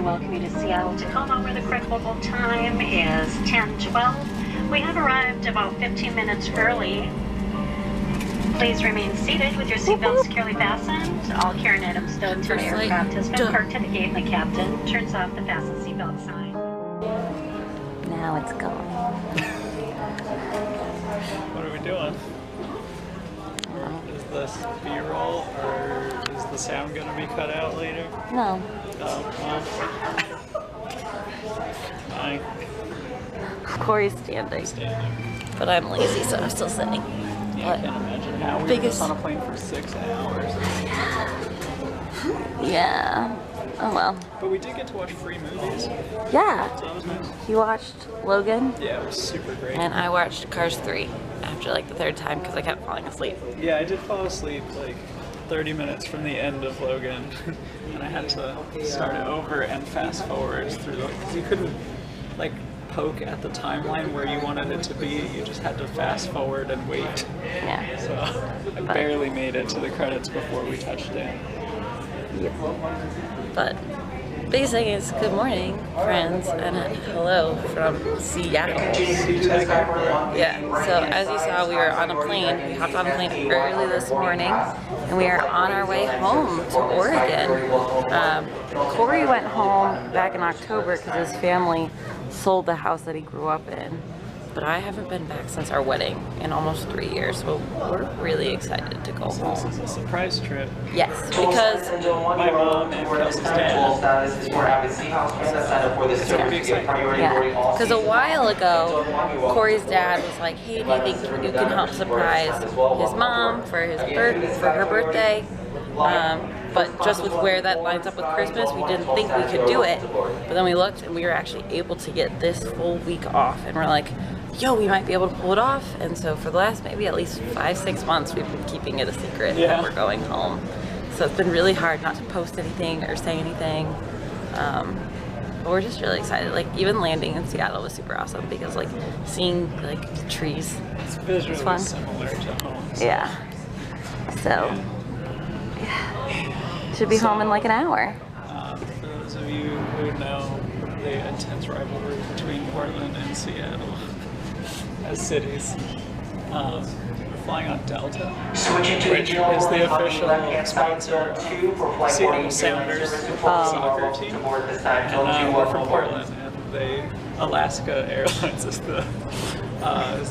welcome you to Seattle, Tacoma, where the correct local time is 10:12. We have arrived about 15 minutes early. Please remain seated with your seatbelt securely fastened. All carrying items stowed until the aircraft has been parked to the gate and the captain turns off the fasten seatbelt sign. Now it's gone. What are we doing? Is this B-roll or is the sound going to be cut out later? No. Oh, well. Fine. Corey's standing. But I'm lazy, so I'm still sitting. Yeah, I can't imagine how we were just on a plane for 6 hours. Yeah. Oh well. But we did get to watch free movies. Yeah. So that was nice. You watched Logan? Yeah, it was super great. And I watched Cars 3 after like the third time because I kept falling asleep. Yeah, I did fall asleep like 30 minutes from the end of Logan. And I had to start it over and fast forward through the, because you couldn't like poke at the timeline where you wanted it to be. You just had to fast forward and wait. Yeah. So I barely made it to the credits before we touched down. Yep. But biggest thing is good morning, friends, and hello from Seattle. Yeah, so as you saw, we were on a plane. We hopped on a plane early this morning, and we are on our way home to Oregon. Corey went home back in October because his family sold the house that he grew up in. But I haven't been back since our wedding in almost 3 years, so we're really excited to go home. This is a surprise trip. Yes, because my mom and Kelsey's dad. It's gonna be exciting. Yeah, because a while ago, Corey's dad was like, "Hey, do you think you can help surprise his mom for her birthday?" But just with where that lines up with Christmas, we didn't think we could do it. But then we looked, and we were actually able to get this full week off, and we're like, yo, we might be able to pull it off. And so for the last maybe at least 5-6 months, we've been keeping it a secret that we're going home. So it's been really hard not to post anything or say anything. But we're just really excited. Like even landing in Seattle was super awesome because like seeing like the trees, it's visually was fun. Similar to home. So. Yeah. So yeah. Should be home in like an hour. For those of you who know the intense rivalry between Portland and Seattle as cities, we're flying on Delta, which is the official sponsor of Seattle Sounders soccer team. And we're from Portland, and Alaska Airlines is the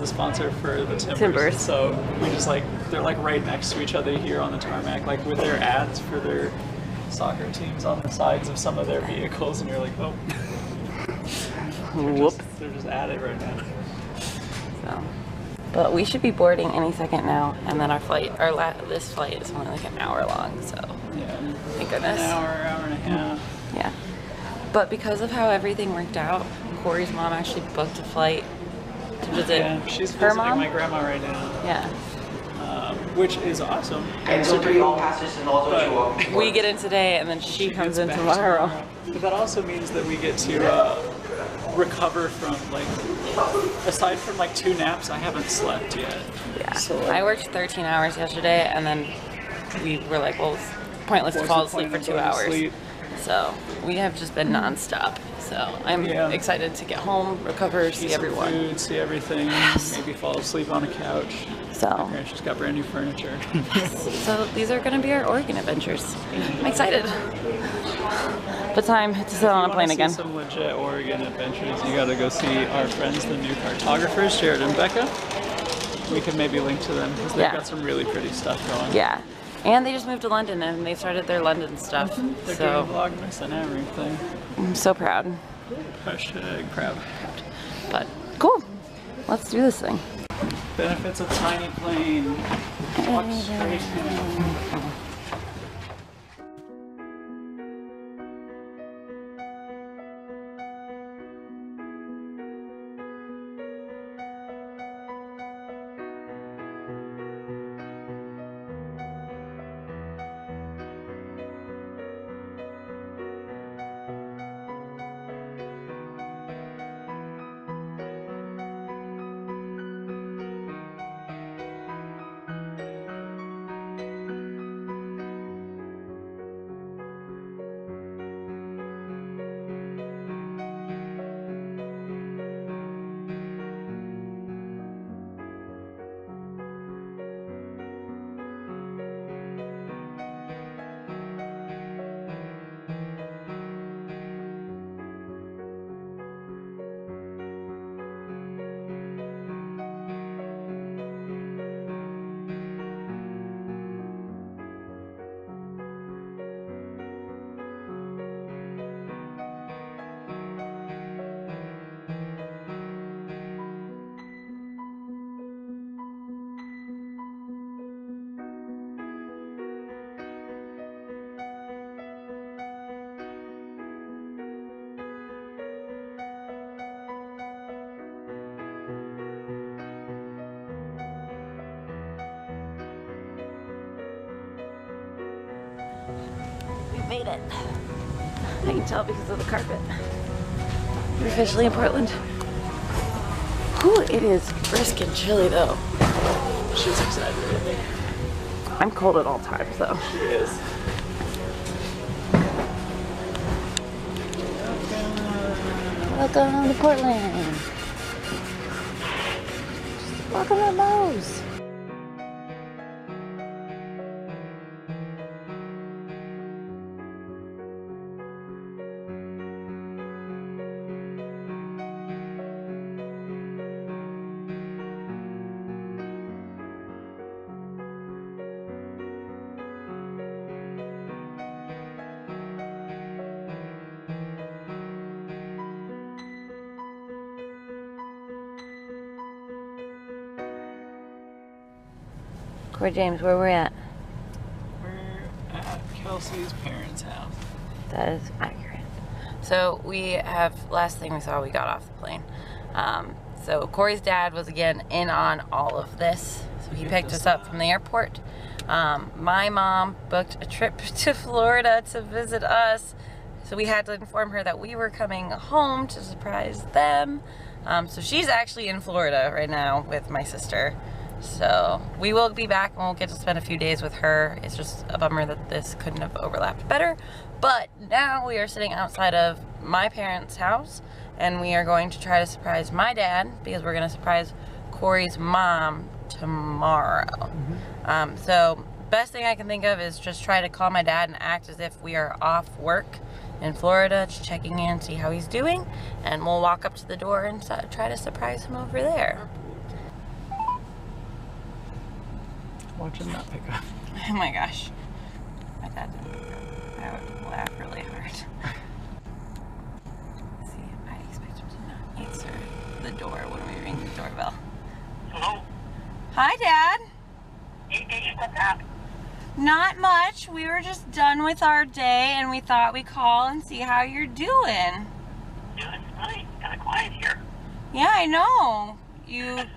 sponsor for the Timbers. So we just like, they're like right next to each other here on the tarmac, like with their ads for their soccer teams on the sides of some of their vehicles, and you're like, oh. They're just at it right now. So, but we should be boarding any second now, and then our flight, this flight is only like an hour long, so yeah, thank goodness. An hour and a half. Yeah, but because of how everything worked out, Corey's mom actually booked a flight to visit she's her visiting mom. my grandma right now. Yeah. Which is awesome. And so all passengers and also we get in today, and then she comes in tomorrow. But that also means that we get to recover from like, aside from like 2 naps, I haven't slept yet. Yeah. So I worked 13 hours yesterday, and then we were like, well, it's pointless to fall asleep for 2 hours. So we have just been nonstop. So I'm excited to get home, recover, see everyone. Food, see everything, maybe fall asleep on a couch. So my parents just got brand new furniture. So these are going to be our Oregon adventures. I'm excited. But time to sit on a plane again. If you want to see some legit Oregon adventures, you got to go see our friends, the new cartographers, Jared and Becca. We can maybe link to them because they've got some really pretty stuff going. Yeah. And they just moved to London, and they started their London stuff. They're doing Vlogmas and everything. I'm so proud. Hashtag proud. But cool. Let's do this thing. Benefits of tiny plane. Walk straight in. We made it. I can tell because of the carpet. We're officially in Portland. Whew, it is brisk and chilly though. She's excited with me. I'm cold at all times though. She is. Welcome to Portland. Welcome to Lowe's. Corey James, where we're at? We're at Kelsey's parents' house. That is accurate. So we have, last thing we saw, we got off the plane. So Corey's dad was again in on all of this. So he picked us up from the airport. My mom booked a trip to Florida to visit us. So we had to inform her that we were coming home to surprise them. So she's actually in Florida right now with my sister. So we will be back and we'll get to spend a few days with her. It's just a bummer that this couldn't have overlapped better. But now we are sitting outside of my parents' house and we are going to try to surprise my dad because we're going to surprise Corey's mom tomorrow. So best thing I can think of is just try to call my dad and act as if we are off work in Florida, just checking in, see how he's doing, and we'll walk up to the door and try to surprise him over there. Watch him not pick up. Oh my gosh. My dad didn't pick up. I would laugh really hard. Let's see, I expect him to not answer the door when we ring the doorbell. Hello? Hi, Dad. Hey, what's up? Not much. We were just done with our day and we thought we'd call and see how you're doing. Doing fine. Kind of quiet here. Yeah, I know. You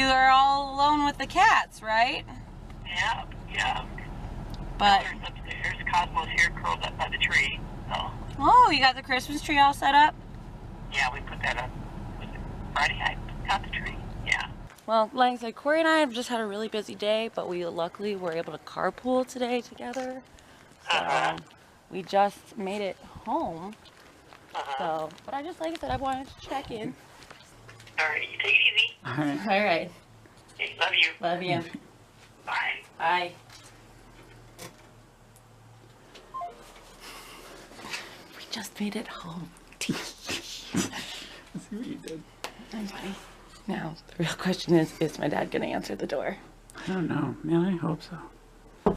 are all alone with the cats, right? Yeah. But There's upstairs. Cosmo's here curled up by the tree. So, oh, you got the Christmas tree all set up? yeah, we put that up. Was it Friday? I got the tree. Yeah. Well, like I said, Corey and I have just had a really busy day, but we luckily were able to carpool today together. So we just made it home. So, but I just, like I said, I wanted to check in. All right, you take it easy. All right. All right. Hey, love you. Love you. Bye. Bye. We just made it home. See what you did. I'm funny. Now, the real question is my dad going to answer the door? I don't know. Man, I hope so. I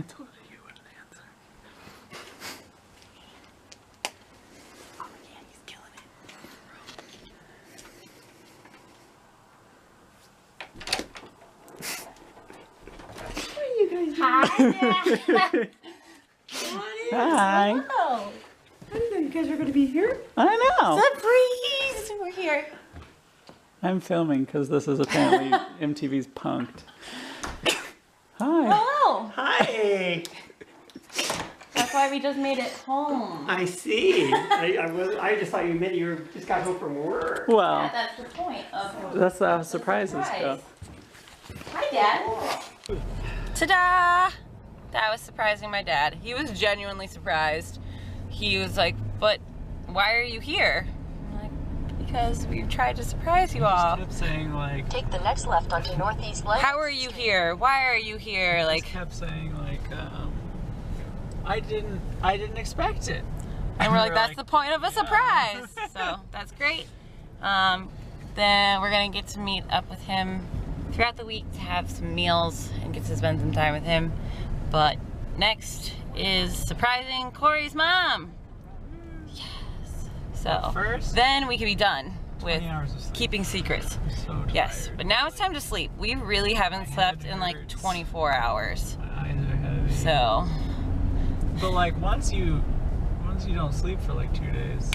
told you you wouldn't answer. Oh yeah, he's killing it. What are you guys doing? Hi, Dad. Hi. Hello. I didn't know you guys were going to be here. I know. Surprise! We're here. I'm filming because this is apparently MTV's Punked. Hi. Hello. Hi. That's why we just made it home. I see. I just thought you meant you just got home from work. Well, That's the point of that's how surprises go. Hi, Dad. Ta-da! That was surprising my dad. He was genuinely surprised. He was like, but why are you here? I'm like, because we tried to surprise you all. He kept saying like, Take the next left onto Northeast Lane. How are you here? Why are you here? like Like, kept saying like, I didn't expect it. and we're like, We're that's like, the point of a surprise. So that's great. Then we're gonna get to meet up with him throughout the week to have some meals and get to spend some time with him. But next is surprising Corey's mom. Yes. So First, then we can be done with 20 hours of sleep. keeping secrets. I'm so tired. Yes, but now it's time to sleep. We really haven't slept in like 24 hours. My eyes are heavy. So, But like once you don't sleep for like 2 days,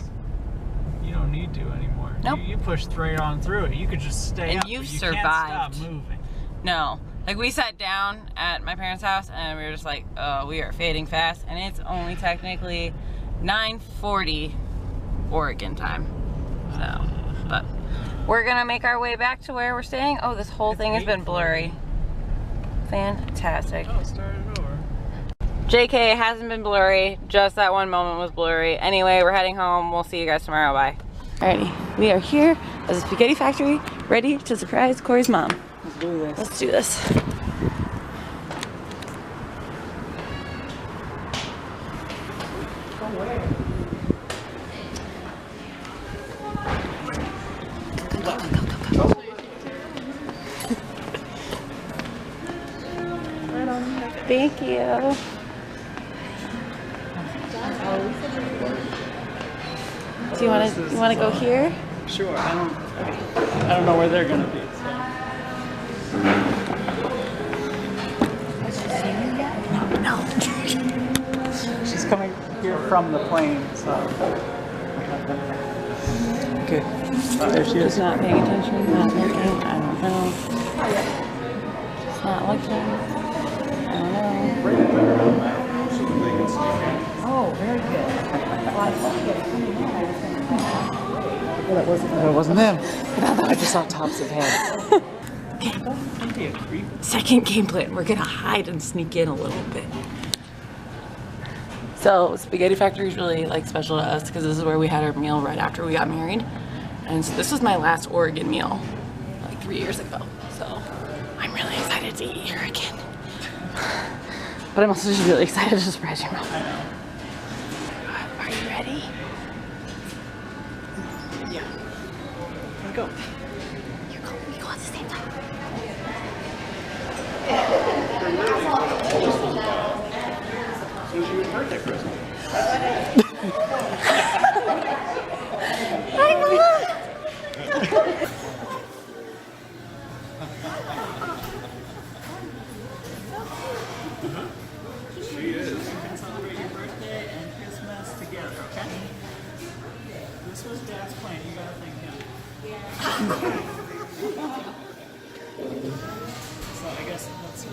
You don't need to anymore. Nope. You pushed right on through it. You could just stay And up. you've but you survived. Can't stop moving. No. Like, we sat down at my parents' house and we were just like, oh, we are fading fast. And it's only technically 9:40 Oregon time. So, but we're gonna make our way back to where we're staying. Oh, this whole thing has been blurry. Fantastic. Oh, start it over. JK, it hasn't been blurry. Just that one moment was blurry. Anyway, we're heading home. We'll see you guys tomorrow. Bye. Alrighty, we are here at the spaghetti factory, ready to surprise Corey's mom. Let's do this. Let's do this. Thank you. Do you want to go here? Sure. I don't know where they're gonna be. No. She's coming here from the plane, so. Okay. There she is. She's not paying attention, not looking, I don't know. She's not looking. I don't know. Oh, very good. That wasn't them. I just saw tops of heads. Okay. Second game plan. We're gonna hide and sneak in a little bit. So Spaghetti Factory is really like special to us because this is where we had our meal right after we got married. And so this was my last Oregon meal like 3 years ago. So I'm really excited to eat here again. But I'm also just really excited to surprise your mom. I know. Are you ready? Yeah. Let's go. You go at the same time. So she was birthday present. She is. You can celebrate your birthday and Christmas together, okay? This was Dad's plan. You gotta thank him. So I guess let's see.